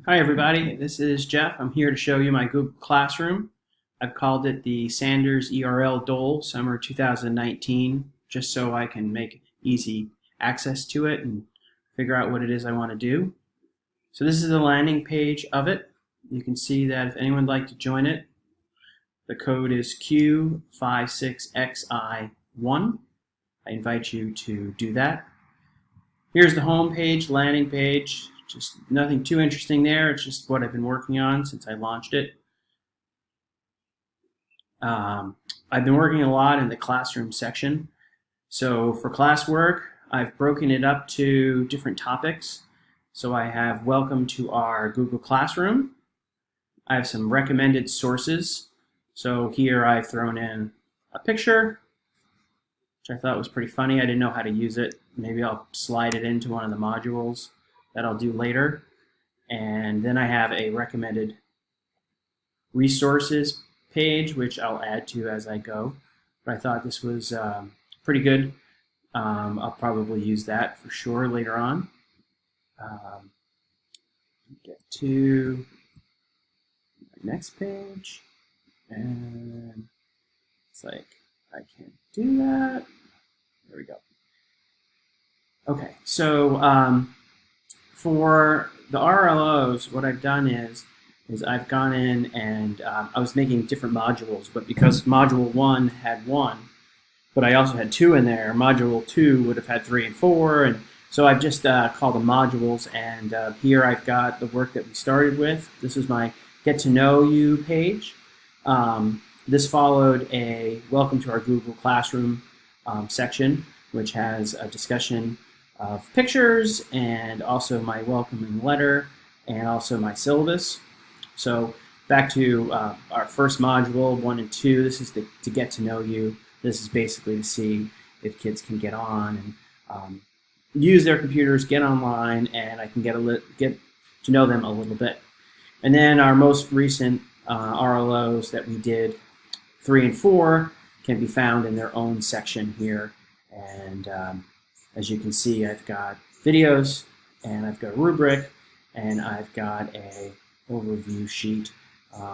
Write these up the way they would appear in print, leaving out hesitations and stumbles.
Hi everybody, this is Jeff. I'm here to show you my Google Classroom. I've called it the Sanders ERL Dole Summer 2019 just so I can make easy access to it and figure out what it is I want to do. So this is the landing page of it. You can see that if anyone would like to join it, the code is Q56XI1. I invite you to do that. Here's the home page, landing page. Just nothing too interesting there. It's just what I've been working on since I launched it. I've been working a lot in the classroom section. So for classwork, I've broken it up to different topics. So I have welcome to our Google Classroom. I have some recommended sources. So here I've thrown in a picture, which I thought was pretty funny. I didn't know how to use it. Maybe I'll slide it into one of the modules that I'll do later. And then I have a recommended resources page, which I'll add to as I go. But I thought this was pretty good. I'll probably use that for sure later on. Get to my next page. And it's like, I can't do that. There we go. Okay, so for the RLOs, what I've done is I've gone in and I was making different modules, but because module 1 had 1, but I also had 2 in there, module 2 would have had 3 and 4, and so I've just called them modules, and here I've got the work that we started with. This is my Get to Know You page. This followed a Welcome to our Google Classroom section, which has a discussion of pictures and also my welcoming letter and also my syllabus. So back to our first module, 1 and 2, this is to get to know you. This is basically to see if kids can get on and use their computers, get online, and I can get to know them a little bit. And then our most recent RLOs that we did, 3 and 4, can be found in their own section here. And as you can see, I've got videos, and I've got a rubric, and I've got a overview sheet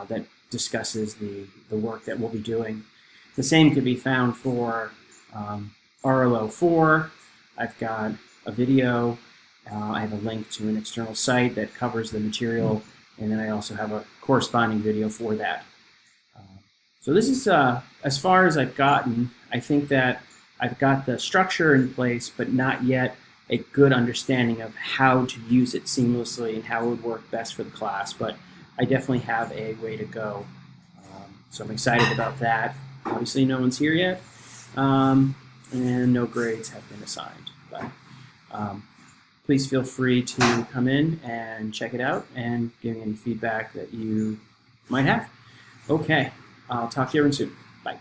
that discusses the work that we'll be doing. The same could be found for RLO 4. I've got a video. I have a link to an external site that covers the material, and then I also have a corresponding video for that. So this is as far as I've gotten. I think that I've got the structure in place, but not yet a good understanding of how to use it seamlessly and how it would work best for the class, but I definitely have a way to go. So I'm excited about that. Obviously no one's here yet, and no grades have been assigned. But please feel free to come in and check it out and give me any feedback that you might have. Okay, I'll talk to you everyone soon. Bye.